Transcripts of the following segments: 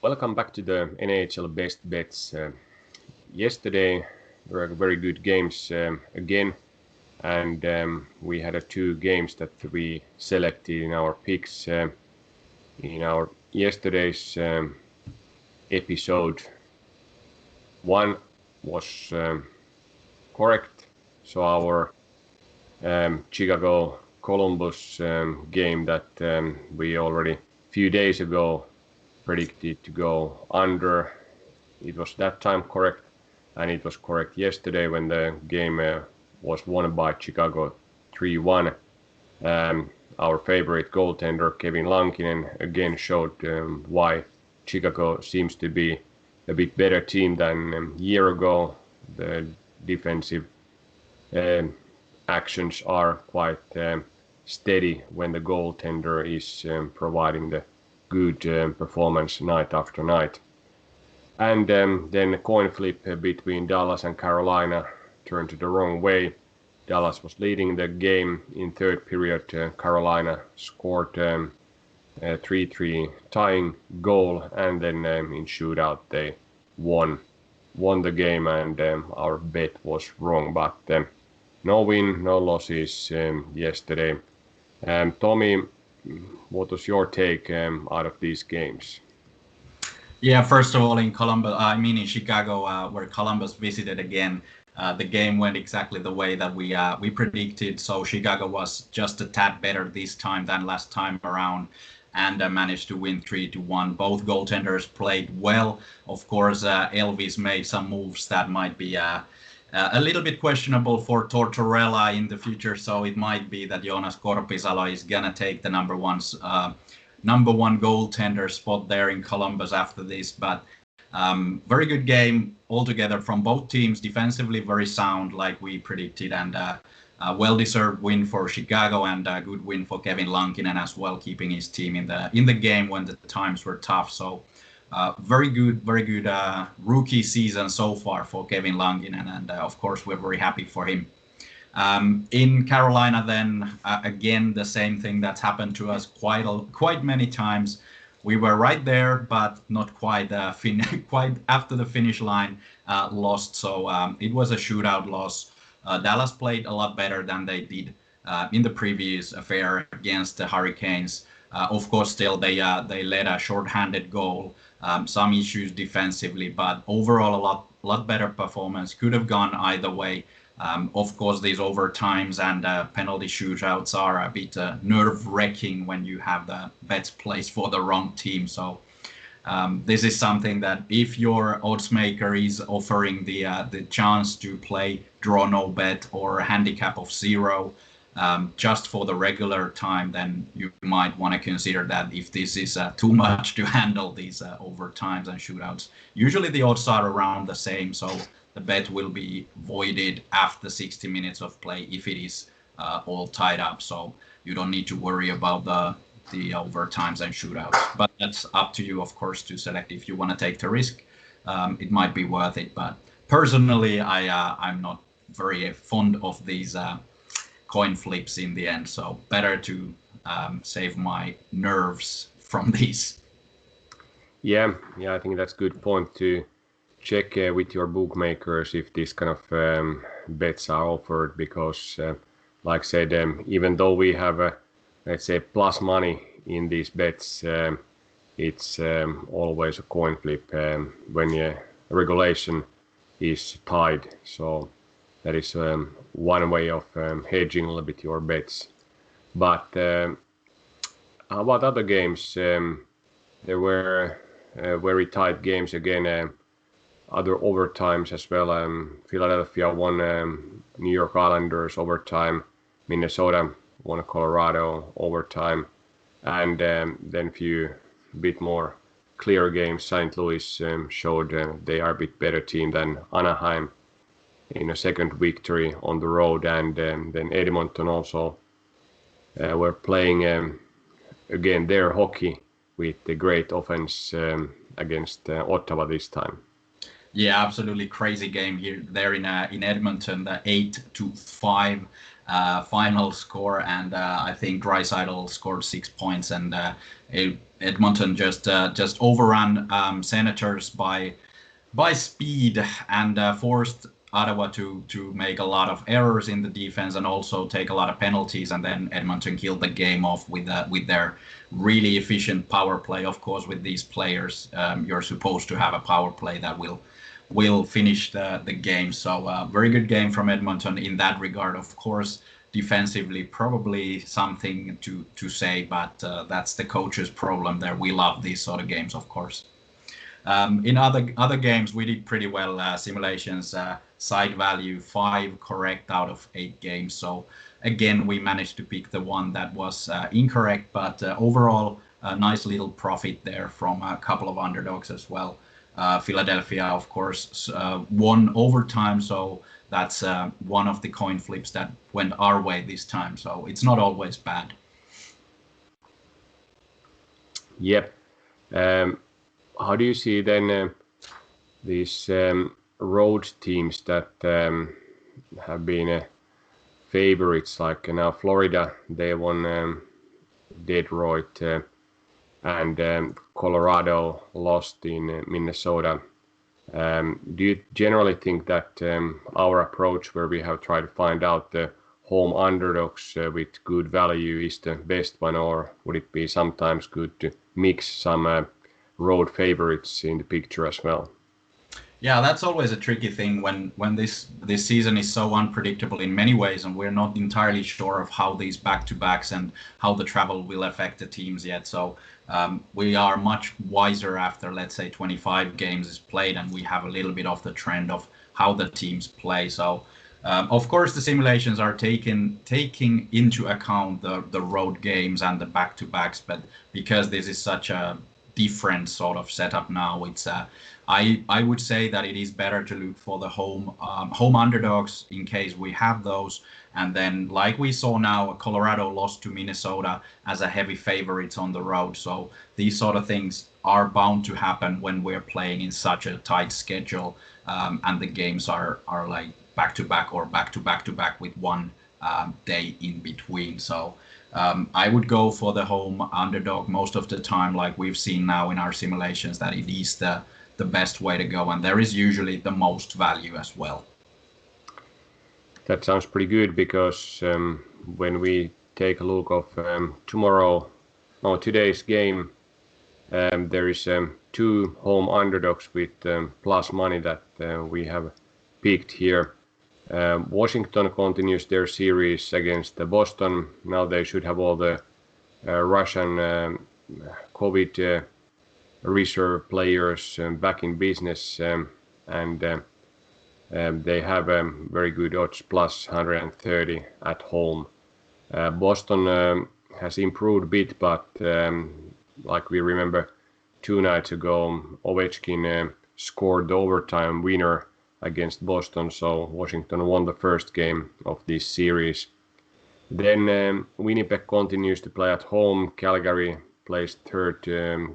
Welcome back to the NHL Best Bets. Yesterday were very good games again, and we had two games that we selected in our picks in our yesterday's episode. One was correct, so our Chicago Columbus game that we already few days ago predicted to go under. It was that time correct, and it was correct yesterday when the game was won by Chicago 3-1. Our favorite goaltender Kevin Lankinen again showed why Chicago seems to be a bit better team than a year ago. The defensive actions are quite steady when the goaltender is providing the good performance night after night. And then a coin flip between Dallas and Carolina turned to the wrong way. Dallas was leading the game in third period. Carolina scored a 3-3 tying goal, and then in shootout they won the game, and our bet was wrong. But no win, no losses yesterday. Tommy, what was your take out of these games? Yeah, first of all, in Chicago, where Columbus visited again, the game went exactly the way that we predicted. So Chicago was just a tad better this time than last time around, and managed to win 3-1. Both goaltenders played well. Of course, Elvis made some moves that might be a little bit questionable for Tortorella in the future. So it might be that Joonas Korpisalo is gonna take the number one goaltender spot there in Columbus after this. But very good game altogether from both teams. Defensively very sound, like we predicted, and a well-deserved win for Chicago, and a good win for Kevin Lankinen as well, keeping his team in the game when the times were tough. So very good rookie season so far for Kevin Lankinen, and of course we're very happy for him. In Carolina, then again the same thing that's happened to us quite many times. We were right there, but not quite quite after the finish line, lost. So it was a shootout loss. Dallas played a lot better than they did in the previous affair against the Hurricanes. Of course, still they led a short-handed goal. Some issues defensively, but overall a lot better performance. Could have gone either way. Of course, these overtimes and penalty shootouts are a bit nerve-wracking when you have the bets placed for the wrong team. So this is something that if your odds maker is offering the chance to play draw no bet or a handicap of 0 just for the regular time, then you might want to consider that if this is too much to handle these overtimes and shootouts. Usually the odds are around the same, so the bet will be voided after 60 minutes of play if it is all tied up. So you don't need to worry about the overtimes and shootouts. But that's up to you, of course, to select if you want to take the risk. It might be worth it, but personally, I'm not very fond of these coin flips in the end. So better to save my nerves from these. Yeah, I think that's a good point to check with your bookmakers if these kind of bets are offered, because like I said, even though we have let's say plus money in these bets, it's always a coin flip when regulation is tied. So that is one way of hedging a little bit your bets. But how about other games? There were very tight games again. Other overtimes as well. Philadelphia won New York Islanders overtime. Minnesota won Colorado overtime. And then few bit more clear games. St. Louis showed they are a bit better team than Anaheim in a second victory on the road. And then Edmonton also were playing again their hockey with the great offense against Ottawa this time. Yeah, absolutely crazy game here there in Edmonton. The 8-5 final score, and I think Draisaitl scored 6 points, and Edmonton just overrun Senators by speed and forced Ottawa to make a lot of errors in the defense and also take a lot of penalties, and then Edmonton killed the game off with their really efficient power play. Of course, with these players, you're supposed to have a power play that will finish the game. So very good game from Edmonton in that regard. Of course, defensively probably something to say, but that's the coach's problem there. We love these sort of games, of course. In other games, we did pretty well. Simulations, side value 5 correct out of 8 games. So again, we managed to pick the one that was incorrect, but overall, a nice little profit there from a couple of underdogs as well. Philadelphia, of course, won overtime, so that's one of the coin flips that went our way this time. So it's not always bad. Yep. How do you see then these road teams that have been favorites? Like now Florida, they won Detroit, and Colorado lost in Minnesota. Do you generally think that our approach, where we have tried to find out the home underdogs with good value, is the best one, or would it be sometimes good to mix some road favorites in the picture as well? Yeah, that's always a tricky thing when this season is so unpredictable in many ways, and we're not entirely sure of how these back-to-backs and how the travel will affect the teams yet. So we are much wiser after, let's say, 25 games is played, and we have a little bit of the trend of how the teams play. So of course, the simulations are taking into account the road games and the back-to-backs, but because this is such a different sort of setup now, it's I would say that it is better to look for the home underdogs in case we have those. And then, like we saw now, Colorado lost to Minnesota as a heavy favorites on the road. So these sort of things are bound to happen when we're playing in such a tight schedule, and the games are like back to back or back to back with one day in between. So I would go for the home underdog most of the time, like we've seen now in our simulations, that it is the best way to go, and there is usually the most value as well. That sounds pretty good, because when we take a look of today's game, there is 2 home underdogs with plus money that we have picked here. Washington continues their series against Boston. Now they should have all the Russian COVID reserve players back in business, and they have very good odds, plus 130 at home. Boston has improved a bit, but like we remember 2 nights ago, Ovechkin scored the overtime winner against Boston, so Washington won the first game of this series. Then Winnipeg continues to play at home. Calgary plays third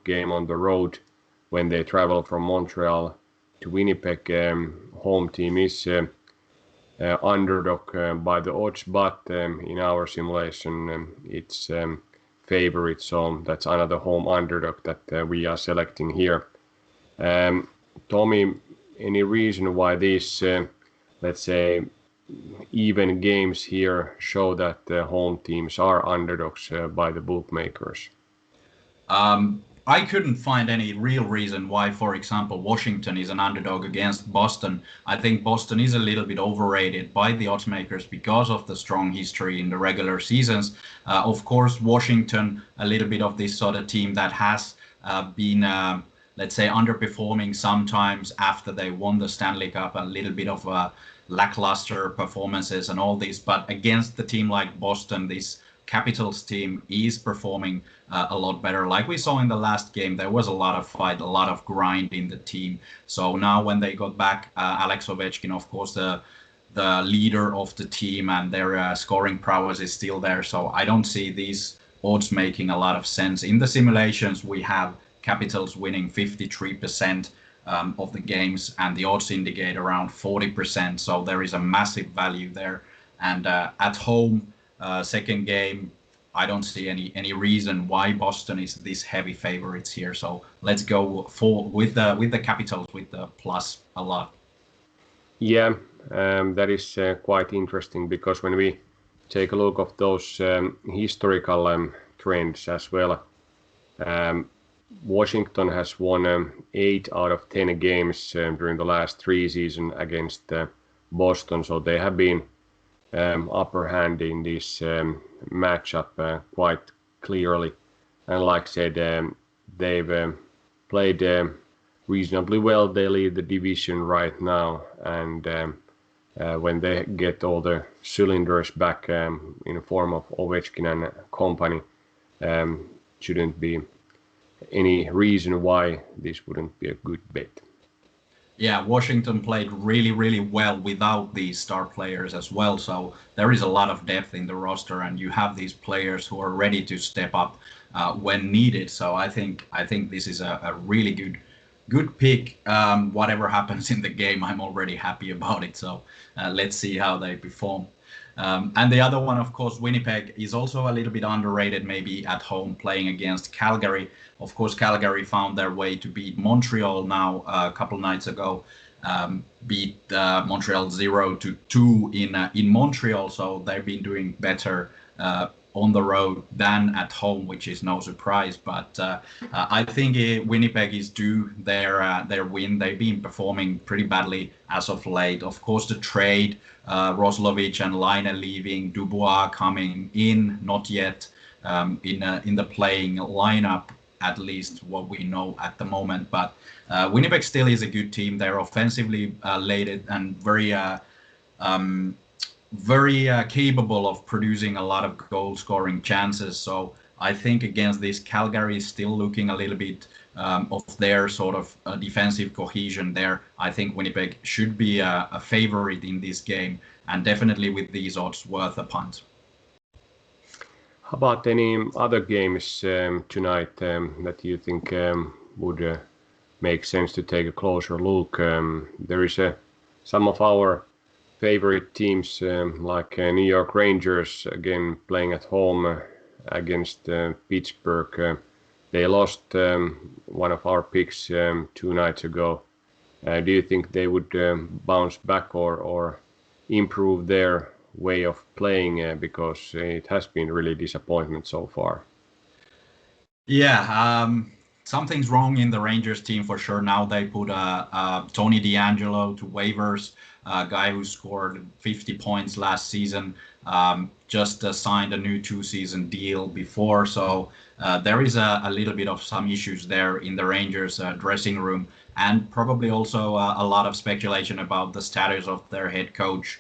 game on the road when they travel from Montreal to Winnipeg. Home team is underdog by the odds, but in our simulation it's favorite, so that's another home underdog that we are selecting here. Tommy, any reason why these let's say even games here show that the home teams are underdogs by the bookmakers? I couldn't find any real reason why, for example, Washington is an underdog against Boston. I think Boston is a little bit overrated by the odds makers because of the strong history in the regular seasons. Of course, Washington, a little bit of this sort of team that has been, let's say, underperforming sometimes after they won the Stanley Cup, a little bit of lackluster performances and all this. But against the team like Boston, this Capitals team is performing a lot better. Like we saw in the last game, there was a lot of fight, a lot of grind in the team. So now when they got back, Alex Ovechkin, of course, the leader of the team, and their scoring prowess is still there. So I don't see these odds making a lot of sense. In the simulations, we have Capitals winning 53% of the games, and the odds indicate around 40%. So there is a massive value there. And at home, second game, I don't see any reason why Boston is this heavy favorites here. So let's go with the Capitals with the plus a lot. Yeah, that is quite interesting because when we take a look of those historical trends as well, Washington has won 8 out of 10 games during the last 3 seasons against Boston, so they have been upper hand in this matchup quite clearly. And like I said, they've played reasonably well. They lead the division right now, and when they get all the cylinders back in the form of Ovechkin and company, shouldn't be any reason why this wouldn't be a good bet. Yeah, Washington played really well without these star players as well. So there is a lot of depth in the roster, and you have these players who are ready to step up when needed. So I think this is a really good pick. Whatever happens in the game, I'm already happy about it. So let's see how they perform. And the other one, of course, Winnipeg is also a little bit underrated, maybe at home playing against Calgary. Of course, Calgary found their way to beat Montreal now a couple nights ago, beat Montreal 0-2 in Montreal. So they've been doing better on the road than at home, which is no surprise. But I think Winnipeg is due their win. They've been performing pretty badly as of late. Of course, the trade, Roslovic and Laine leaving, Dubois coming in, not yet in the playing lineup, at least what we know at the moment. But Winnipeg still is a good team. They're offensively laden and very capable of producing a lot of goal scoring chances. So I think against this, Calgary is still looking a little bit of their sort of defensive cohesion there. I think Winnipeg should be a favorite in this game, and definitely with these odds worth a punt. How about any other games tonight that you think would make sense to take a closer look? There is some of our favorite teams like New York Rangers again playing at home against Pittsburgh. They lost one of our picks 2 nights ago. Do you think they would bounce back or improve their way of playing because it has been really disappointment so far? Yeah, something's wrong in the Rangers team for sure. Now they put Tony DeAngelo to waivers, a guy who scored 50 points last season, just signed a new 2-season deal before. So there is a little bit of some issues there in the Rangers dressing room, and probably also a lot of speculation about the status of their head coach.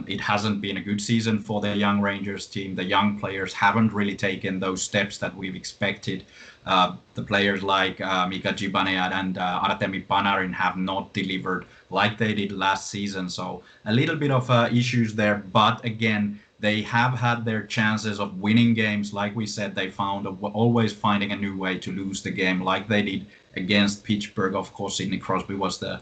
It hasn't been a good season for the young Rangers team. The young players haven't really taken those steps that we've expected. The players like Mika Zibanejad and Artemi Panarin have not delivered like they did last season. So a little bit of issues there. But again, they have had their chances of winning games. Like we said, they found always finding a new way to lose the game, like they did against Pittsburgh. Of course, Sidney Crosby was the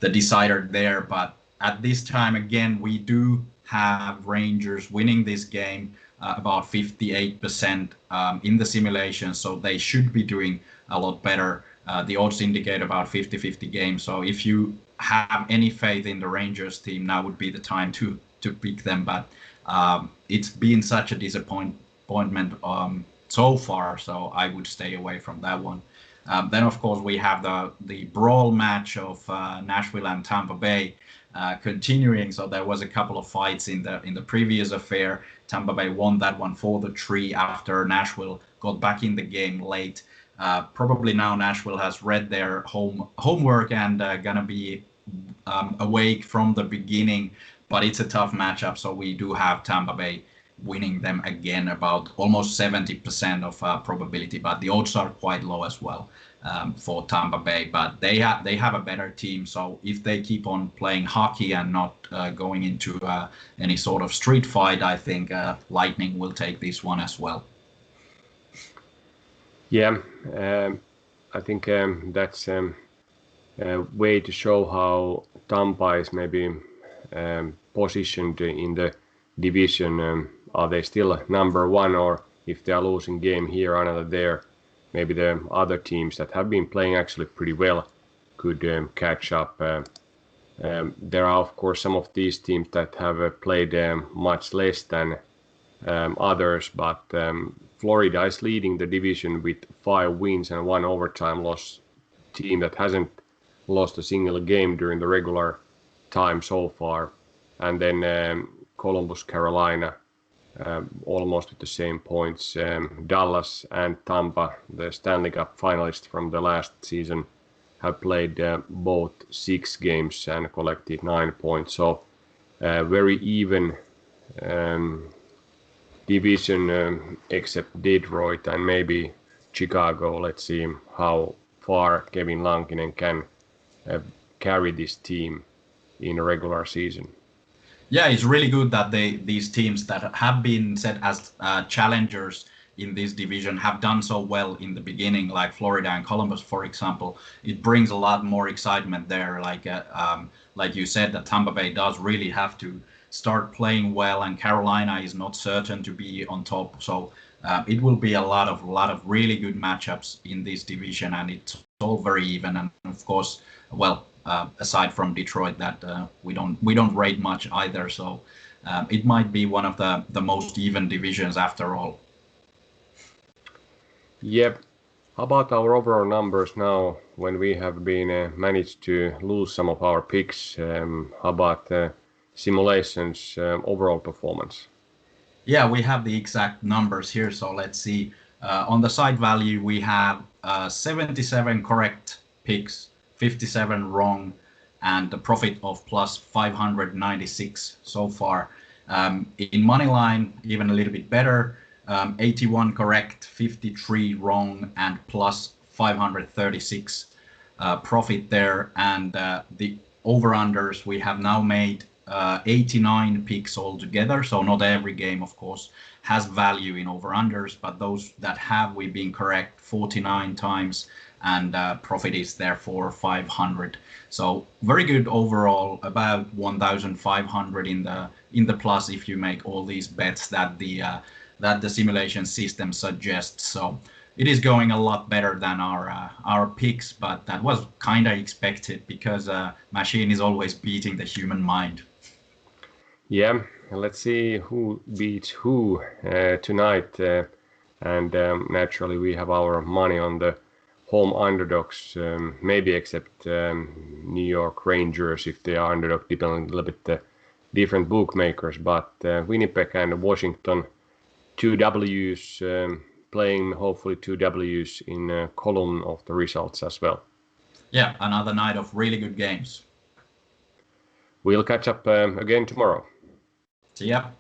decider there. But at this time, again, we do have Rangers winning this game about 58% in the simulation, so they should be doing a lot better. The odds indicate about 50-50 game, so if you have any faith in the Rangers team, now would be the time to pick them. But it's been such a disappointment so far, so I would stay away from that one. Then, of course, we have the brawl match of Nashville and Tampa Bay continuing. So there was a couple of fights in the previous affair. Tampa Bay won that one 4-3 after Nashville got back in the game late. Probably now Nashville has read their homework and gonna be awake from the beginning. But it's a tough matchup, so we do have Tampa Bay winning them again, about almost 70% of probability, but the odds are quite low as well for Tampa Bay. But they have a better team, so if they keep on playing hockey and not going into any sort of street fight, I think Lightning will take this one as well. Yeah, I think that's a way to show how Tampa is maybe positioned in the division. Are they still number 1 or if they are losing game here, another there, maybe the other teams that have been playing actually pretty well could catch up. There are, of course, some of these teams that have played much less than others, but Florida is leading the division with 5 wins and 1 overtime loss. Team that hasn't lost a single game during the regular time so far. And then Columbus, Carolina, almost with the same points. Dallas and Tampa, the Stanley Cup finalists from the last season, have played both 6 games and collected 9 points. So very even division except Detroit and maybe Chicago. Let's see how far Kevin Lankinen can carry this team in a regular season. Yeah, it's really good that these teams that have been set as challengers in this division have done so well in the beginning, like Florida and Columbus, for example. It brings a lot more excitement there. Like you said, that Tampa Bay does really have to start playing well, and Carolina is not certain to be on top. So it will be a lot of really good matchups in this division, and it's all very even. And of course, well, aside from Detroit, that we don't rate much either. So it might be one of the most even divisions after all. Yep. How about our overall numbers now when we have been managed to lose some of our picks? How about simulations overall performance? Yeah, we have the exact numbers here. So let's see. On the side value, we have 77 correct picks, 57 wrong, and a profit of plus 596 so far. In money line, even a little bit better. 81 correct, 53 wrong, and plus 536 profit there. And the over-unders, we have now made 89 picks altogether. So not every game, of course, has value in over-unders, but those that have, we've been correct 49 times, and profit is therefore 500. So very good overall, about 1,500 in the plus if you make all these bets that the simulation system suggests. So it is going a lot better than our picks, but that was kind of expected because machine is always beating the human mind. Yeah, let's see who beats who tonight. And naturally, we have our money on the home underdogs, maybe except New York Rangers if they are underdog, depending a little bit different bookmakers. But Winnipeg and Washington, 2 W's, playing hopefully 2 W's in a column of the results as well. Yeah, another night of really good games. We'll catch up again tomorrow. See ya.